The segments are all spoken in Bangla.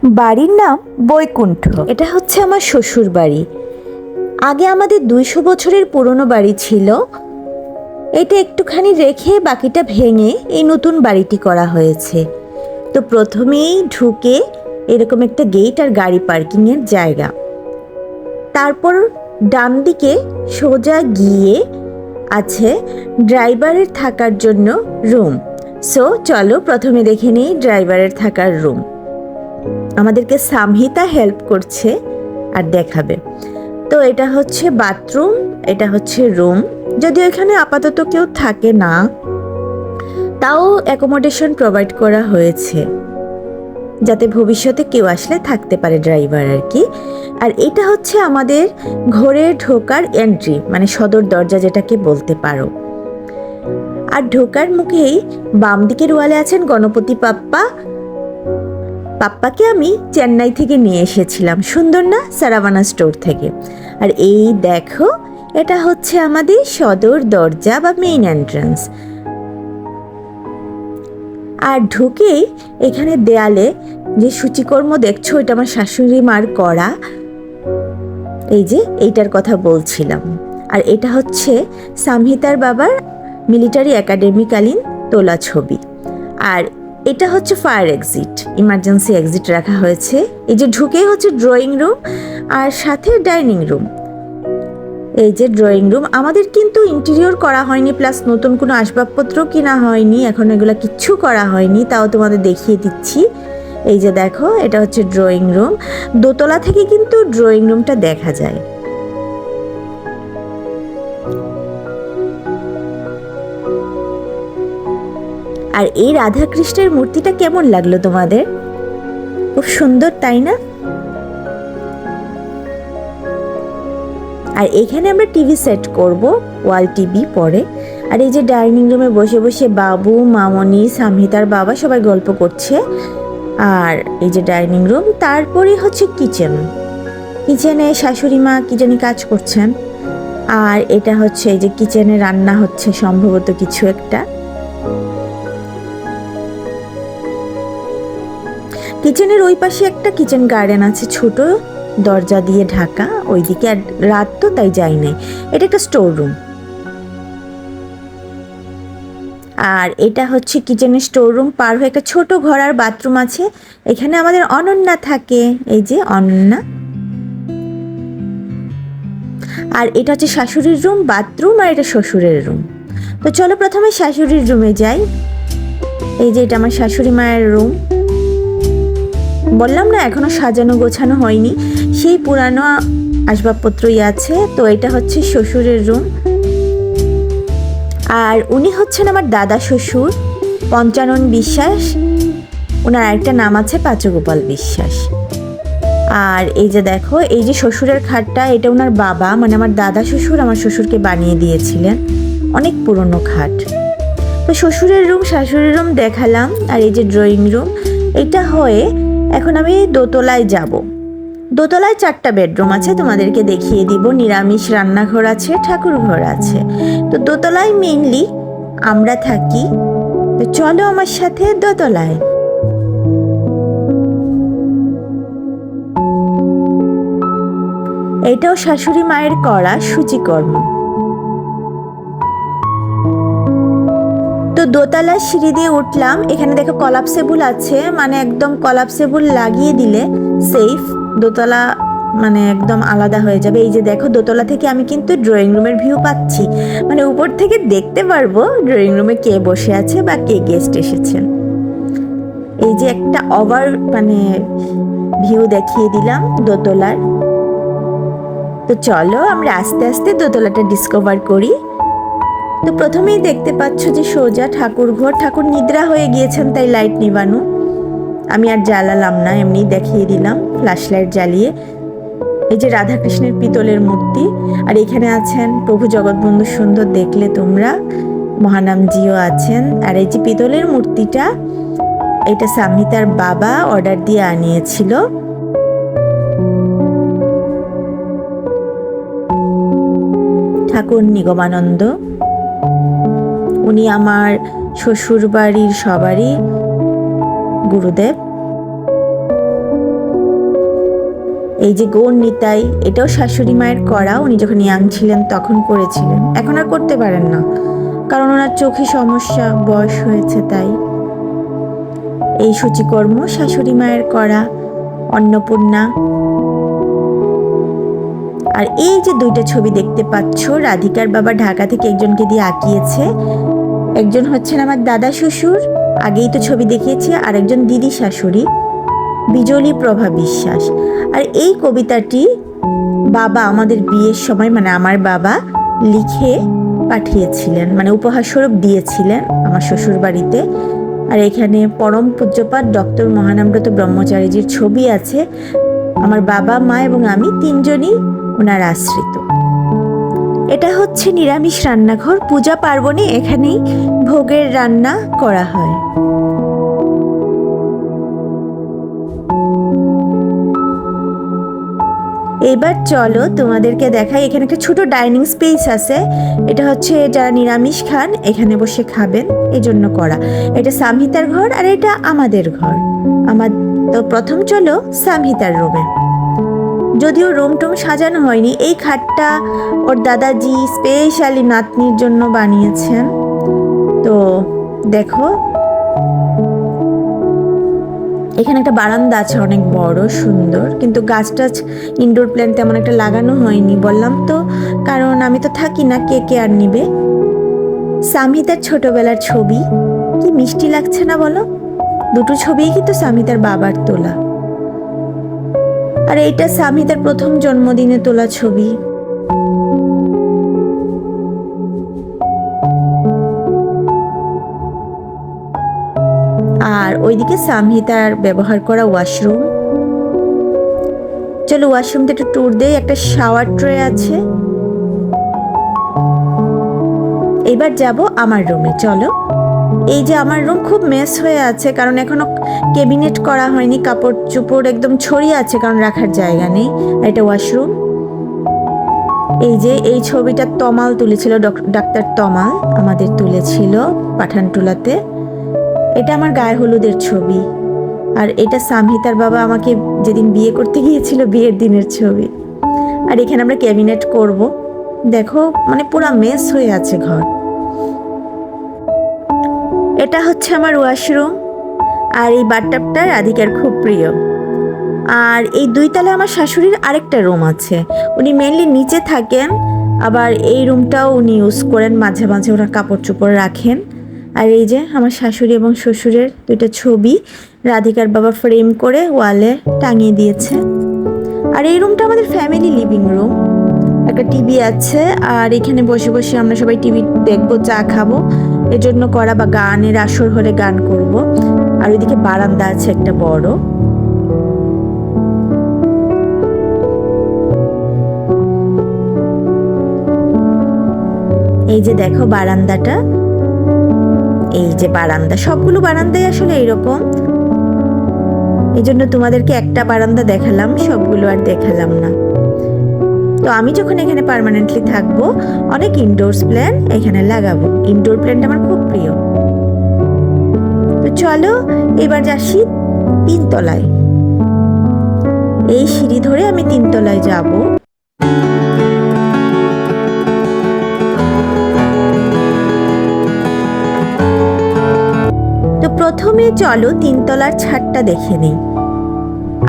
বাড়ির নাম বৈকুণ্ঠ। এটা হচ্ছে আমার শ্বশুর বাড়ি। আগে আমাদের 200 বছরের পুরনো বাড়ি ছিল। এটা একটুখানি রেখে বাকিটা ভেঙে এই নতুন বাড়িটি করা হয়েছে। তো প্রথমেই ঢুকে এরকম একটা গেট আর গাড়ি পার্কিংয়ের জায়গা, তারপর ডান দিকে সোজা গিয়ে আছে ড্রাইভারের থাকার জন্য রুম। সো চলো প্রথমে দেখে নিই ড্রাইভারের থাকার রুম। আমাদেরকে সামহিতা হেল্প করছে আর দেখাবে। তো এটা হচ্ছে বাথরুম, এটা হচ্ছে রুম। যদিও এখানে আপাতত কেউ থাকে না, তাও অ্যাকোমোডেশন প্রোভাইড করা হয়েছে যাতে ভবিষ্যতে কেউ আসলে থাকতে পারে, ড্রাইভার আর কি। আর এটা হচ্ছে আমাদের ঘরে ঢোকার এন্ট্রি, মানে সদর দরজা যেটাকে বলতে পারো। আর ঢোকার মুখেই বাম দিকের ওয়ালে আছেন গণপতি বাপ্পা। পাপ্পাকে আমি চেন্নাই থেকে নিয়ে এসেছিলাম, সুন্দর না, সারাভানা স্টোর থেকে। আর এই দেখো, এটা হচ্ছে আমাদের সদর দরজা বা মেইন এন্ট্রান্স। আর ঢুকেই এখানে দেয়ালে যে সূচিকর্ম দেখছো, এটা আমার শাশুড়ি মার করা। এই যে এইটার কথা বলছিলাম। আর এটা হচ্ছে সামহিতার বাবার মিলিটারি একাডেমিকালীন তোলা ছবি। আর এটা হচ্ছে ফায়ার এক্সিট, ইমার্জেন্সি এক্সিট রাখা হয়েছে। এই যে ঢুকেই হচ্ছে ড্রয়িং রুম আর সাথে ডাইনিং রুম। এই যে ড্রয়িং রুম আমাদের কিন্তু ইন্টেরিয়র করা হয়নি, প্লাস নতুন কোনো আসবাবপত্র কিনা হয়নি, এখন এগুলো কিচ্ছু করা হয়নি, তাও তোমাদের দেখিয়ে দিচ্ছি। এই যে দেখো, এটা হচ্ছে ড্রয়িং রুম। দোতলা থেকে কিন্তু ড্রয়িং রুমটা দেখা যায়। আর এই রাধাকৃষ্ণের মূর্তিটা কেমন লাগলো তোমাদের? খুব সুন্দর, তাই না? আর এখানে আমরা টিভি সেট করব, ওয়াল টিভি পরে। আর এই যে ডাইনিং রুমে বসে বসে বাবু, মামনি, সামহিতার বাবা সবাই গল্প করছে। আর এই যে ডাইনিং রুম, তারপরে হচ্ছে কিচেন। কিচেনে শাশুড়ি মা কি জানি কাজ করছেন। আর এটা হচ্ছে এই যে কিচেনে রান্না হচ্ছে সম্ভবত কিছু একটা। কিচেনের ওই পাশে একটা কিচেন গার্ডেন আছে, ছোট দরজা দিয়ে ঢাকা, ওইদিকে। আর রাত তো তাই যাই নাই। এটা একটা স্টোর রুম। আর এটা হচ্ছে কিচেনের স্টোর রুম পার হয়ে একটা ছোট ঘর আর বাথরুম আছে। এখানে আমাদের অনন্যা থাকে, এই যে অনন্যা। আর এটা হচ্ছে শাশুড়ির রুম, বাথরুম, আর এটা শ্বশুরের রুম। তো চলো প্রথমে শাশুড়ির রুমে যাই। এই যে এটা আমার শাশুড়ি মায়ের রুম। বললাম না এখনো সাজানো গোছানো হয়নি, সেই পুরানো আসবাবপত্রই আছে। তো এটা হচ্ছে শ্বশুরের রুম। আর উনি হচ্ছেন আমার দাদা শ্বশুর, পঞ্চানন বিশ্বাস। ওনার একটা নাম আছে পাচগোপাল বিশ্বাস। আর এই যে দেখো, এই যে শ্বশুরের খাটটা, এটা ওনার বাবা, মানে আমার দাদা শ্বশুর আমার শ্বশুরকে বানিয়ে দিয়েছিলেন। অনেক পুরনো খাট। তো শ্বশুরের রুম, শাশুড়ির রুম দেখালাম। আর এই যে ড্রয়িং রুম, এটা হয়ে এখন আমি দোতলায় যাব। দোতলায় 4টা বেডরুম আছে, তোমাদেরকে দেখিয়ে দিব। নিরামিষ রান্নাঘর আছে, ঠাকুর ঘর আছে। তো দোতলায় মেইনলি আমরা থাকি। তো চলো আমার সাথে দোতলায়। এটাও শাশুড়ি মায়ের করা সূচিকর্ম। তো দোতলার সিঁড়ি দিয়ে উঠলাম। এখানে দেখো কলাপসেবল আছে, মানে একদম কলাপসেবল লাগিয়ে দিলে সেফ, দোতলা মানে একদম আলাদা হয়ে যাবে। এই যে দেখো, দোতলা থেকে আমি কিন্তু ড্রয়িং রুমের ভিউ পাচ্ছি, মানে উপর থেকে দেখতে পারবো ড্রয়িং রুমে কে বসে আছে বা কে গেস্ট এসেছেন। এই যে একটা ওভার মানে ভিউ দেখিয়ে দিলাম দোতলার। তো চলো আমরা আস্তে আস্তে দোতলাটা ডিসকভার করি। তো প্রথমেই দেখতে পাচ্ছ যে সোজা ঠাকুর ঘর। ঠাকুর নিদ্রা হয়ে গিয়েছেন, তাই লাইট নিবানো। আমি আর জ্বালালাম না, এমনি দেখিয়ে দিলাম ফ্ল্যাশ লাইট জ্বালিয়ে। এই যে রাধাকৃষ্ণের পিতলের মূর্তি। আর এখানে আছেন প্রভু জগৎবন্ধু সুন্দর, দেখলে তোমরা, মহানামজিও আছেন। আর এই যে পিতলের মূর্তিটা, এটা সামহিতার বাবা অর্ডার দিয়ে আনিয়েছিল। ঠাকুর নিগমানন্দ, উনি আমার শ্বশুর বাড়ির সবারই গুরুদেব। এই যে গৌর নিতাই, এটাও শাশুড়ি মায়ের করা। উনি যখন ইয়াং ছিলেন তখন করেছিলেন, এখন আর করতে পারেন না, কারণ ওনার চোখে সমস্যা, বয়স হয়েছে তাই। এই সূচিকর্ম শাশুড়ি মায়ের করা, অন্নপূর্ণা। আর এই যে দুইটা ছবি দেখতে পাচ্ছ, রাধিকার বাবা ঢাকা থেকে একজনকে দিয়ে আঁকিয়েছে। একজন হচ্ছেন আমার দাদা শ্বশুর, আগেই তো ছবি দেখিয়েছি, আর একজন দিদি শাশুড়ি, বিজলী প্রভা বিশ্বাস। আর এই কবিতাটি বাবা আমাদের বিয়ের সময়, মানে আমার বাবা লিখে পাঠিয়েছিলেন, মানে উপহার স্বরূপ দিয়েছিলেন আমার শ্বশুর বাড়িতে। আর এখানে পরম পূজ্যপাঠ ডক্টর মহানামব্রত ব্রহ্মচারীজির ছবি আছে। আমার বাবা, মা এবং আমি তিনজনই ওনার আশ্রিত। এটা হচ্ছে নিরামিষ রান্নাঘর। পূজা পার্বণে এখানেই ভোগের রান্না করা হয়। এবার চলো তোমাদেরকে দেখাই, এখানে একটা ছোট ডাইনিং স্পেস আছে। এটা হচ্ছে যারা নিরামিষ খান এখানে বসে খাবেন এই জন্য করা। এটা সামহিতার ঘর আর এটা আমাদের ঘর। তো প্রথম চলো সামহিতার রুমে। যদিও রুম টুম সাজানো হয়নি, এই খাটটা ওর দাদাজি স্পেশালি নাতনির জন্য বানিয়েছেন। তো দেখো এখানে একটা বারান্দা আছে অনেক বড় সুন্দর, কিন্তু গাছ টাছ ইনডোর প্ল্যান্ট তেমন একটা লাগানো হয়নি, বললাম তো, কারণ আমি তো থাকি না, কে আর নিবে। সামহিতার ছোটবেলার ছবি, কি মিষ্টি লাগছে না বলো? দুটো ছবিই কিন্তু সামহিতার বাবার তোলা। আর এইটা সামহিতার প্রথম জন্মদিনে তোলা ছবি। আর ওইদিকে সামহিতার ব্যবহার করা ওয়াশরুম। চলো ওয়াশরুমটা একটু ট্যুর দেই। একটা শাওয়ার ট্রে আছে। এবার যাব আমার রুমে, চলো। এই যে আমার রুম খুব মেস হয়ে আছে, কারণ এখনো ক্যাবিনেট করা হয়নি, কাপড় চোপড় একদম ছড়িয়ে আছে, কারণ রাখার জায়গা নেই। এটা ওয়াশরুম। এই যে এই ছবিটা তমাল তুলেছিল, ডাক্তার তমাল আমাদের তুলেছিল পাঠানটুলাতে। এটা আমার গায়ে হলুদের ছবি। আর এটা সামহিতার বাবা আমাকে যেদিন বিয়ে করতে গিয়েছিল বিয়ের দিনের ছবি। আর এখানে আমরা ক্যাবিনেট করব। দেখো মানে পুরা মেস হয়ে আছে ঘর। এটা হচ্ছে আমার ওয়াশরুম। আর এই বাথটাবটা রাধিকার খুব প্রিয়। আর এই দুই তলা আমার শাশুড়ির আরেকটা রুম আছে, উনি মেনলি নিচে থাকেন, আবার এই রুমটাও উনি ইউজ করেন, মাঝে মাঝে ওনার কাপড় চোপড় রাখেন। আর এই যে আমার শাশুড়ি এবং শ্বশুরের দুইটা ছবি রাধিকার বাবা ফ্রেম করে ওয়ালে টাঙিয়ে দিয়েছে। আর এই রুমটা আমাদের ফ্যামিলি লিভিং রুম। একটা টিভি আছে, আর এখানে বসে বসে আমরা সবাই টিভি দেখবো, চা খাবো, এজন্য করা, বা গানের আসর হলে গান করব। আর ওইদিকে বারান্দা আছে একটা বড়। এই যে দেখো বারান্দাটা, এই যে বারান্দা, সবগুলো বারান্দাই আসলে এইরকম। এই জন্য তোমাদেরকে একটা বারান্দা দেখালাম, সবগুলো আর দেখালাম না। তো আমি যখন এখানে পার্মানেন্টলি থাকবো, অনেক ইনডোরস প্ল্যান্ট এখানে লাগাবো। ইনডোর প্ল্যান্ট আমার খুব প্রিয়। তো চলো এবার যাচ্ছি তিনতলায়। এই সিঁড়ি ধরে আমি তিনতলায় যাব। তো প্রথমে চলো তিনতলার ছাদটা দেখে নেই।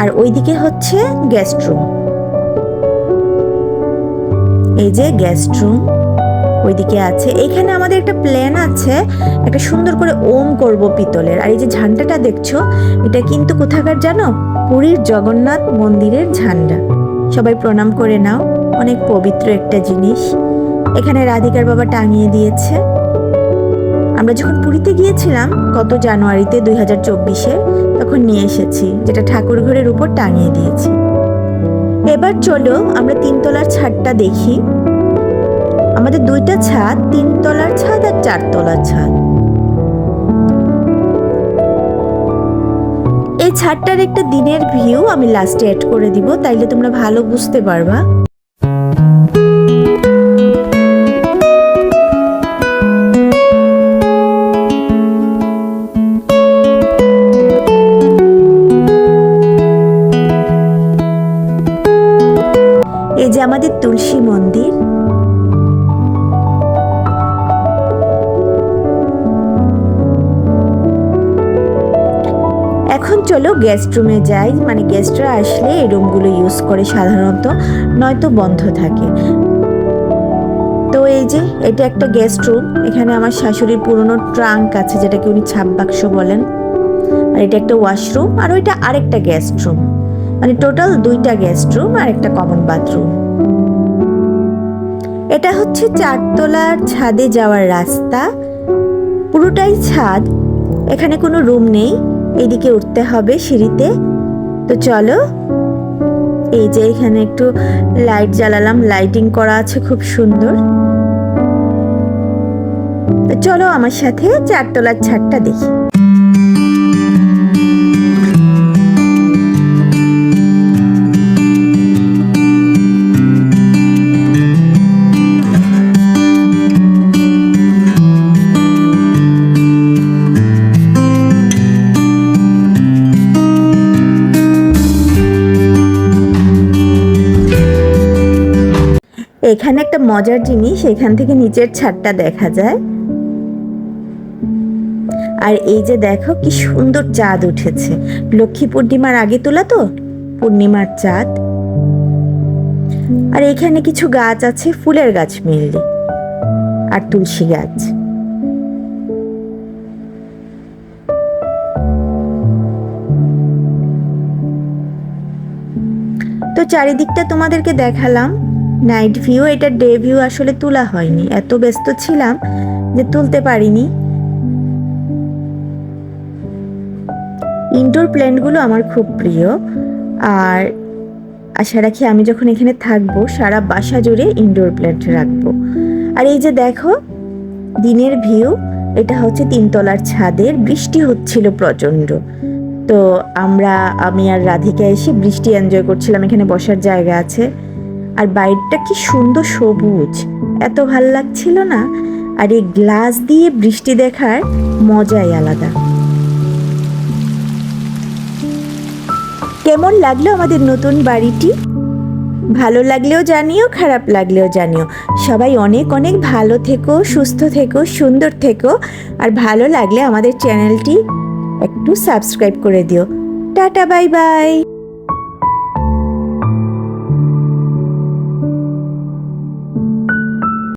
আর ওইদিকে হচ্ছে গেস্ট রুম। এই যে গেস্ট রুম ওইদিকে আছে। এখানে আমাদের একটা প্ল্যান আছে, একটা সুন্দর করে ওম করব পিতলের। আর এই যে ঝান্ডাটা দেখছো, এটা কিন্তু কোথাকার জানো? পুরীর জগন্নাথ মন্দিরের ঝান্ডা। সবাই প্রণাম করে নাও, অনেক পবিত্র একটা জিনিস। এখানে রাধিকার বাবা টাঙিয়ে দিয়েছে। আমরা যখন পুরীতে গিয়েছিলাম গত জানুয়ারিতে 2024-এ, তখন নিয়ে এসেছি, যেটা ঠাকুর ঘরের উপর টাঙিয়ে দিয়েছি। এবার চলো আমরা তিনতলার ছাদটা দেখি। আমাদের দুইটা ছাদ, তিনতলার ছাদ আর চারতলার ছাদ। এই ছাদটার একটা দিনের ভিউ আমি লাস্টে অ্যাড করে দিব, তাইলে তোমরা ভালো বুঝতে পারবা। আমাদের তুলসী মন্দির। এখন চলো গেস্ট রুমে যাই, মানে গেস্টরা আসলে এই রুমগুলো ইউজ করে সাধারণত, নয়তো বন্ধ থাকে। তো এই যে এটা একটা গেস্ট রুম, এখানে আমার শাশুড়ির পুরনো ট্রাঙ্ক আছে যেটাকে উনি ছাপ বাক্স বলেন, আর এটা একটা ওয়াশরুম, আর ওইটা আরেকটা গেস্ট রুম, মানে টোটাল 2টা গেস্ট রুম আর একটা কমন বাথরুম। এটা হচ্ছে 4তলার ছাদে যাওয়ার রাস্তা, পুরোটাই ছাদ, এখানে কোনো রুম নেই, এদিকে উঠতে হবে সিঁড়িতে। তো চলো, এই যে এখানে একটু লাইট জ্বালালাম, লাইটিং করা আছে খুব সুন্দর। তো চলো আমার সাথে 4তলার ছাদটা দেখি। এখানে একটা মজার জিনিস, এখান থেকে নিচের ছাদটা দেখা যায়। আর এই যে দেখো কি সুন্দর চাঁদ উঠেছে, লক্ষ্মী পূর্ণিমার আগে তোলা তো, পূর্ণিমার চাঁদ। আর এখানে কিছু গাছ আছে, ফুলের গাছ মেনলি, আর তুলসী গাছ। তো চারিদিকটা তোমাদেরকে দেখালাম, নাইট ভিউ, এটা ডে ভিউ আসলে তোলা হয়নি, এত ব্যস্ত ছিলাম যে তুলতে পারিনি। ইনডোর প্ল্যান্টগুলো আমার খুব প্রিয়, আর আশা রাখি আমি যখন এখানে থাকবো সারা বাসা জুড়ে ইনডোর প্ল্যান্ট রাখবো। আর এই যে দেখো দিনের ভিউ, এটা হচ্ছে 3তলার ছাদের, বৃষ্টি হচ্ছিল প্রচণ্ড। তো আমি আর রাধিকা এসে বৃষ্টি এনজয় করছিলাম, এখানে বসার জায়গা আছে, আর বাইরটা কি সুন্দর সবুজ, এত ভাল লাগছিল না। আর এই গ্লাস দিয়ে বৃষ্টি দেখার মজাই আলাদা। কেমন লাগলো আমাদের নতুন বাড়িটি? ভালো লাগলেও জানিও, খারাপ লাগলেও জানিও। সবাই অনেক অনেক ভালো থেকো, সুস্থ থেকো, সুন্দর থেকো। আর ভালো লাগলে আমাদের চ্যানেলটি একটু সাবস্ক্রাইব করে দিও। Tata, bye bye.